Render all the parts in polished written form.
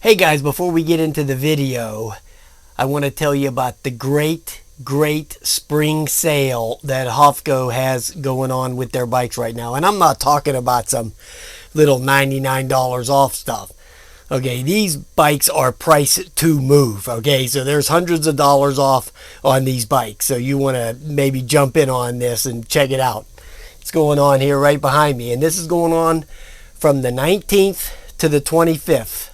Hey guys, before we get into the video, I want to tell you about the great spring sale that Hovsco has going on with their bikes right now. And I'm not talking about some little $99 off stuff. Okay, these bikes are priced to move. Okay, so there's hundreds of dollars off on these bikes. So you want to maybe jump in on this and check it out. It's going on here right behind me. And this is going on from the 19th to the 25th.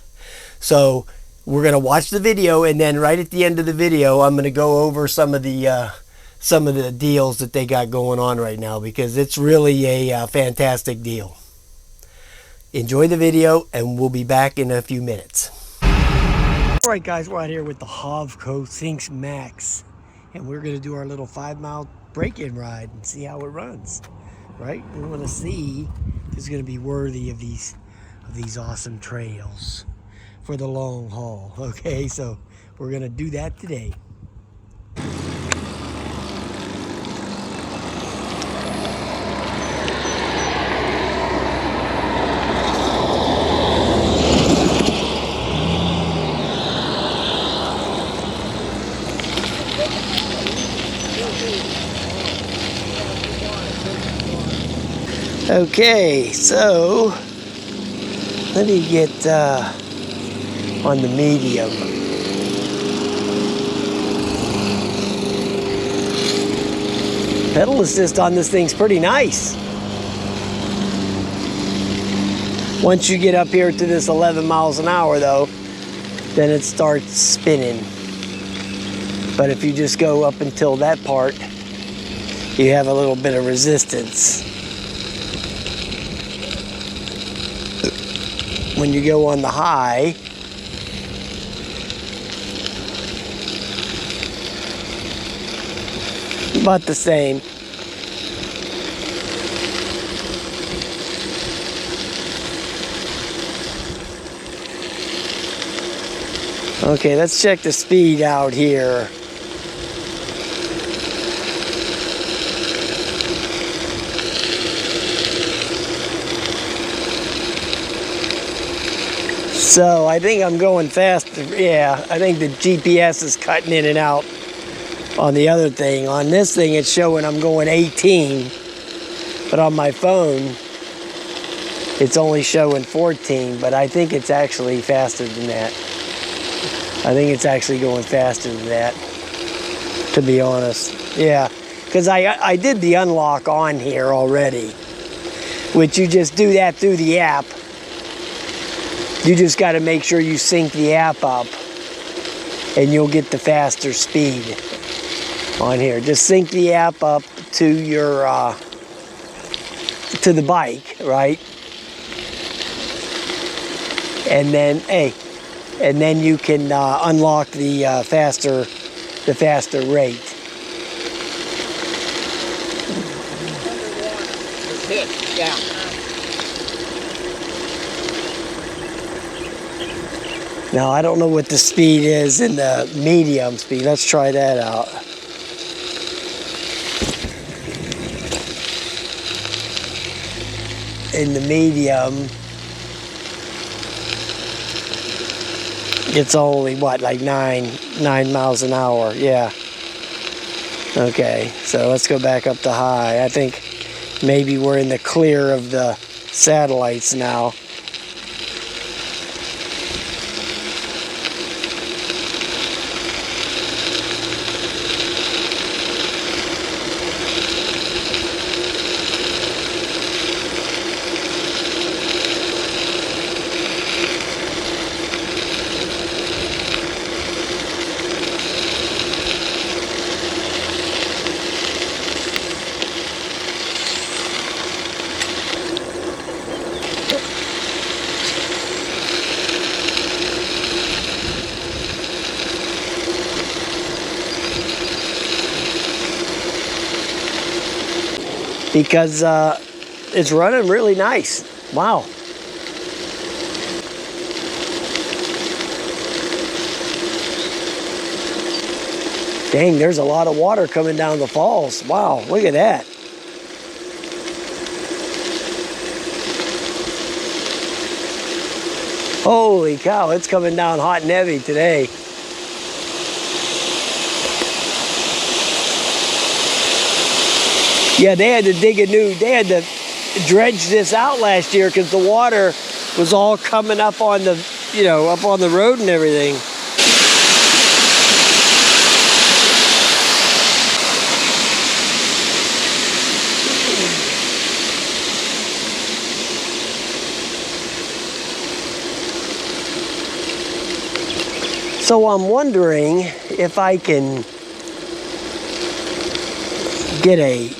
So we're going to watch the video, and then right at the end of the video, I'm going to go over some of the deals that they got going on right now, because it's really a fantastic deal. Enjoy the video, and we'll be back in a few minutes. All right, guys, we're out here with the Hovsco syncmax, and we're going to do our little 5-mile break-in ride and see how it runs. Right? We want to see if it's going to be worthy of these awesome trails for the long haul. Okay, so we're gonna do that today. Okay, so let me get on the medium. Pedal assist on this thing's pretty nice. Once you get up here to this 11 miles an hour though, then it starts spinning. But if you just go up until that part, you have a little bit of resistance. When you go on the high, about the same. Okay, let's check the speed out here. So I think I'm going faster. Yeah, I think the GPS is cutting in and out on the other thing. On this thing, it's showing I'm going 18, but on my phone, it's only showing 14, but I think it's actually faster than that. I think it's actually going faster than that, to be honest. Yeah, because I did the unlock on here already, which you just do that through the app. You just got to make sure you sync the app up, and you'll get the faster speed on here. Just sync the app up to your to the bike, right? And then you can unlock the faster rate. Yeah. Now I don't know what the speed is in the medium speed. Let's try that out. In the medium, it's only what, like 9 miles an hour. Yeah. Okay, so let's go back up to high. I think maybe we're in the clear of the satellites now. Because it's running really nice. Wow. Dang, there's a lot of water coming down the falls. Wow, look at that. Holy cow, it's coming down hot and heavy today. Yeah, they had to they had to dredge this out last year because the water was all coming up on the, up on the road and everything. So I'm wondering if I can get a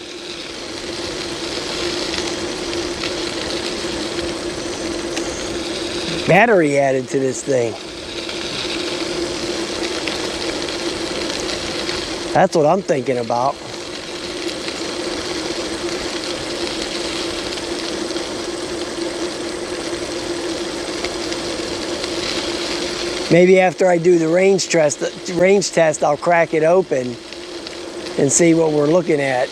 battery added to this thing. That's what I'm thinking about. Maybe after I do the range test, I'll crack it open and see what we're looking at.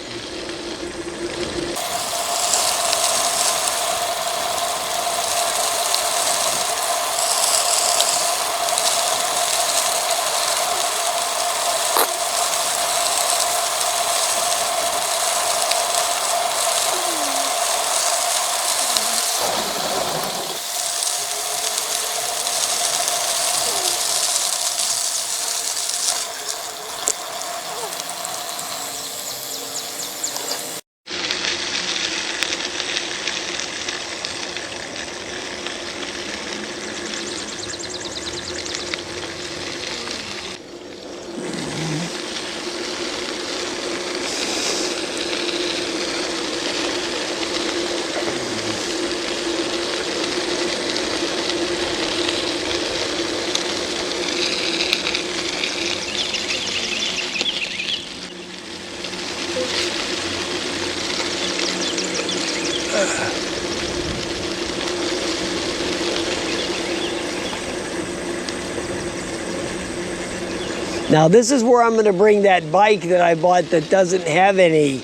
Now this is where I'm going to bring that bike that I bought that doesn't have any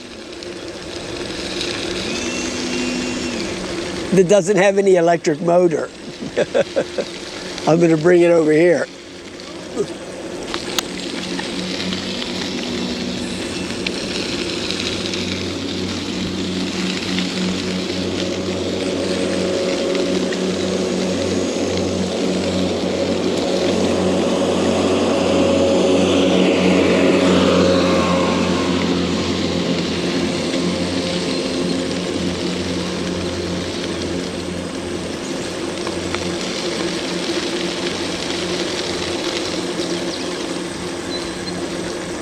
electric motor. I'm going to bring it over here.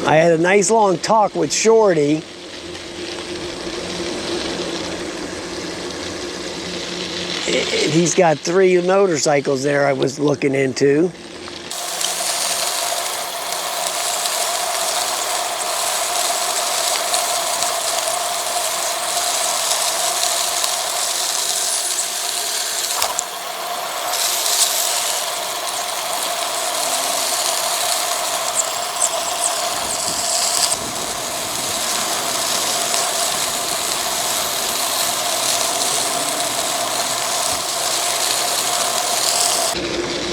I had a nice long talk with Shorty. He's got 3 motorcycles there I was looking into.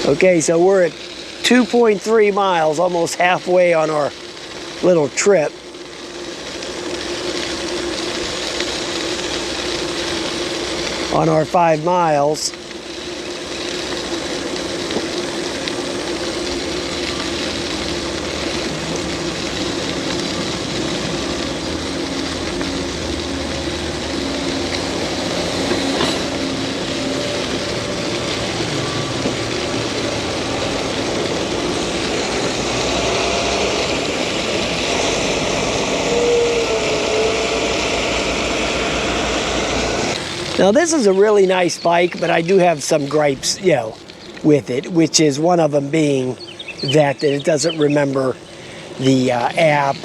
Okay, so we're at 2.3 miles, almost halfway on our little trip. On our 5 miles. Now this is a really nice bike, but I do have some gripes, with it, which is one of them being that it doesn't remember the app,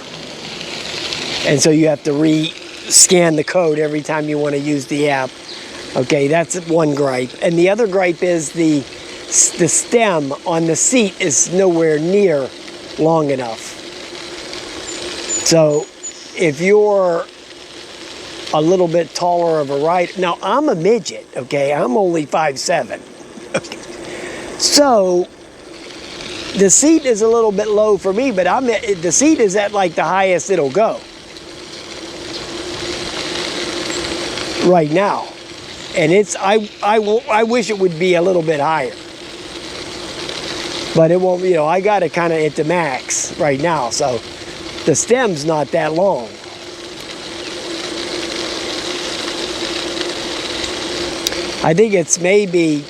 and so you have to re-scan the code every time you want to use the app. Okay, that's one gripe. And the other gripe is the stem on the seat is nowhere near long enough. So if you're a little bit taller of a rider. Now, I'm a midget, okay? I'm only 5'7". So the seat is a little bit low for me, but the seat is at like the highest it'll go right now, and it's I wish it would be a little bit higher, but it won't. You know, I got it kind of at the max right now, so the stem's not that long. I think it's maybe,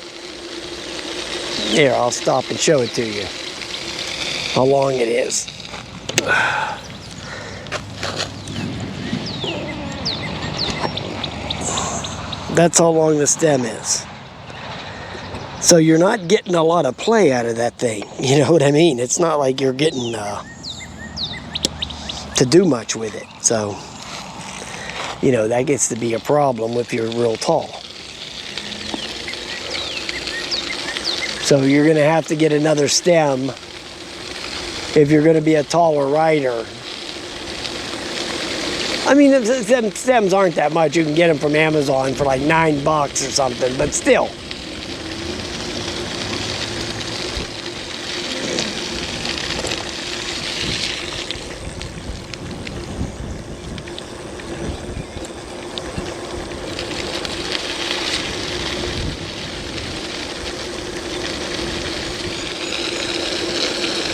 here, I'll stop and show it to you how long it is. That's how long the stem is. So you're not getting a lot of play out of that thing. You know what I mean? It's not like you're getting to do much with it. So, you know, that gets to be a problem if you're real tall. So you're going to have to get another stem if you're going to be a taller rider. I mean, the stems aren't that much. You can get them from Amazon for like $9 or something, but still.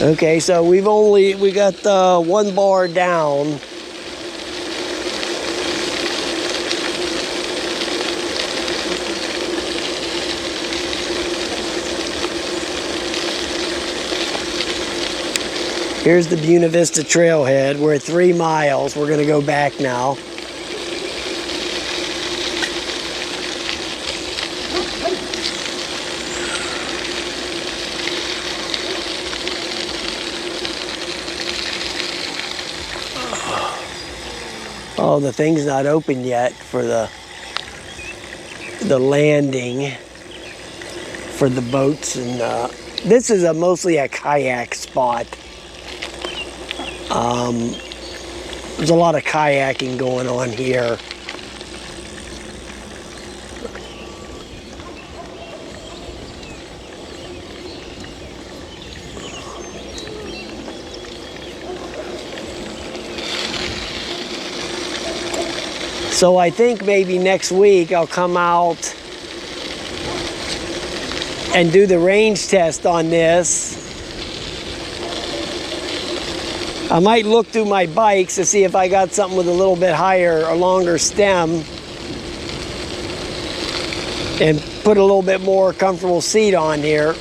Okay, so we got one bar down. Here's the Buena Vista trailhead. We're at 3 miles. We're gonna go back now. Oh, the thing's not open yet for the landing for the boats, and this is mostly a kayak spot. There's a lot of kayaking going on here. So I think maybe next week I'll come out and do the range test on this. I might look through my bikes to see if I got something with a little bit higher or longer stem and put a little bit more comfortable seat on here.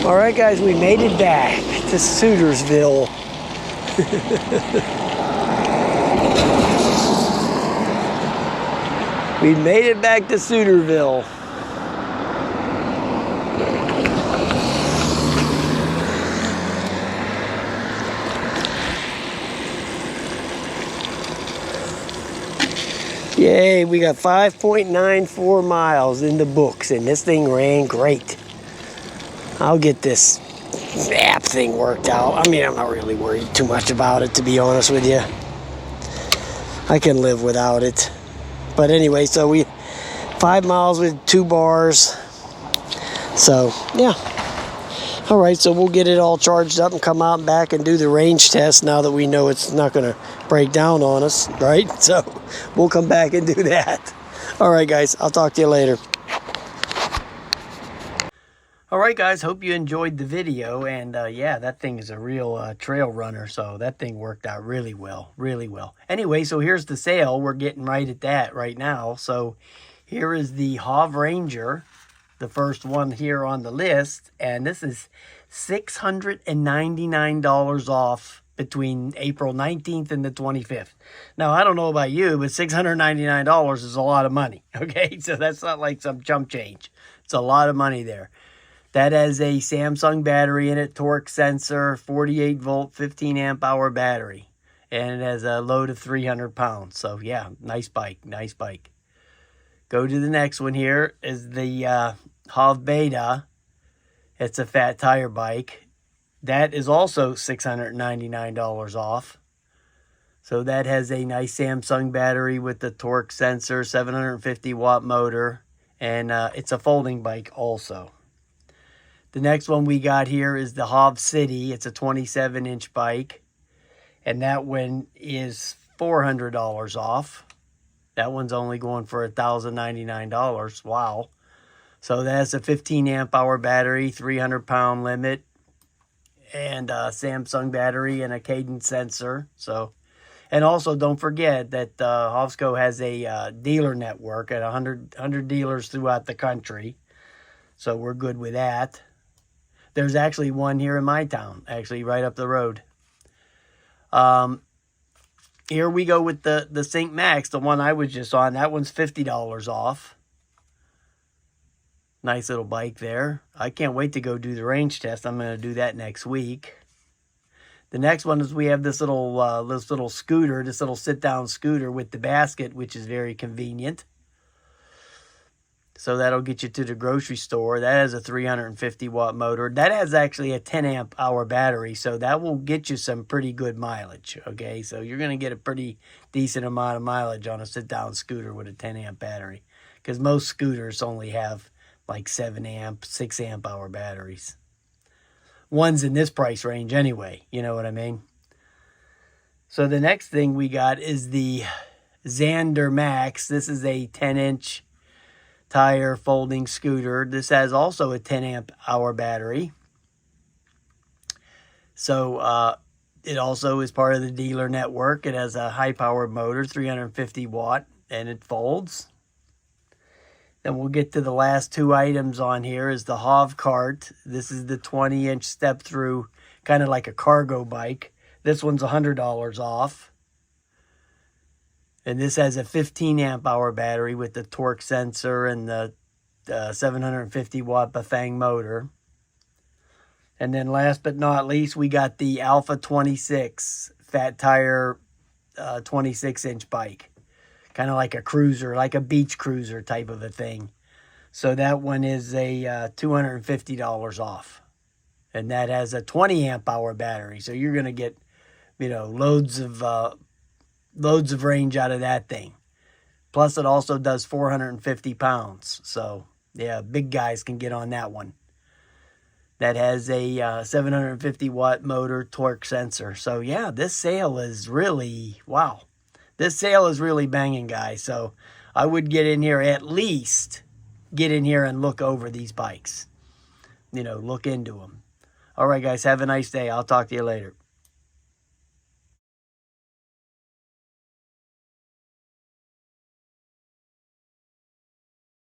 All right, guys, we made it back to Sutersville. We made it back to Sutersville. Yay, we got 5.94 miles in the books, and this thing ran great. I'll get this app thing worked out. I mean, I'm not really worried too much about it, to be honest with you. I can live without it. But anyway, so we 5 miles with 2 bars. So, yeah. All right, so we'll get it all charged up and come out and back and do the range test now that we know it's not going to break down on us, right? So we'll come back and do that. All right, guys, I'll talk to you later. All right, guys, hope you enjoyed the video. And yeah, that thing is a real trail runner, so that thing worked out really well, really well. Anyway, so here's the sale. We're getting right at that right now. So here is the Hov Ranger, the first one here on the list, and this is $699 off between April 19th and the 25th. Now, I don't know about you, but $699 is a lot of money, okay? So that's not like some chump change. It's a lot of money there. That has a Samsung battery in it, torque sensor, 48 volt, 15 amp hour battery, and it has a load of 300 pounds. So yeah, nice bike, nice bike. Go to the next one. Here is the Hov Beta. It's a fat tire bike. That is also $699 off. So that has a nice Samsung battery with the torque sensor, 750 watt motor, and it's a folding bike also. The next one we got here is the Hov City. It's a 27-inch bike, and that one is $400 off. That one's only going for $1,099. Wow. So that's a 15 amp hour battery, 300 pound limit, and a Samsung battery and a cadence sensor. So, and also don't forget that Hovsco has a dealer network at 100 dealers throughout the country. So we're good with that. There's actually one here in my town, actually right up the road. Here we go with the syncmax, the one I was just on. That one's $50 off. Nice little bike there. I can't wait to go do the range test. I'm going to do that next week. The next one is we have this little scooter, this little sit-down scooter with the basket, which is very convenient. So that'll get you to the grocery store. That has a 350 watt motor. That has actually a 10 amp hour battery, so that will get you some pretty good mileage, okay? So you're going to get a pretty decent amount of mileage on a sit-down scooter with a 10 amp battery, because most scooters only have like 7 amp, 6 amp hour batteries. One's in this price range anyway, you know what I mean? So the next thing we got is the Xander Max. This is a 10-inch tire folding scooter. This has also a 10 amp hour battery. So it also is part of the dealer network. It has a high powered motor, 350 watt, and it folds. Then we'll get to the last two items on here is the Hov Cart. This is the 20-inch step through, kind of like a cargo bike. This one's $100 off. And this has a 15 amp hour battery with the torque sensor and the 750 watt Bafang motor. And then last but not least, we got the Alpha 26 fat tire 26-inch bike. Kind of like a cruiser, like a beach cruiser type of a thing. So that one is a $250 off. And that has a 20 amp hour battery. So you're going to get, you know, loads of range out of that thing. Plus it also does 450 pounds. So yeah, big guys can get on that one. That has a 750 watt motor, torque sensor. So yeah, this sale is really, wow. This sale is really banging, guys. So I would get in here, at least get in here and look over these bikes. You know, look into them. All right, guys, have a nice day. I'll talk to you later.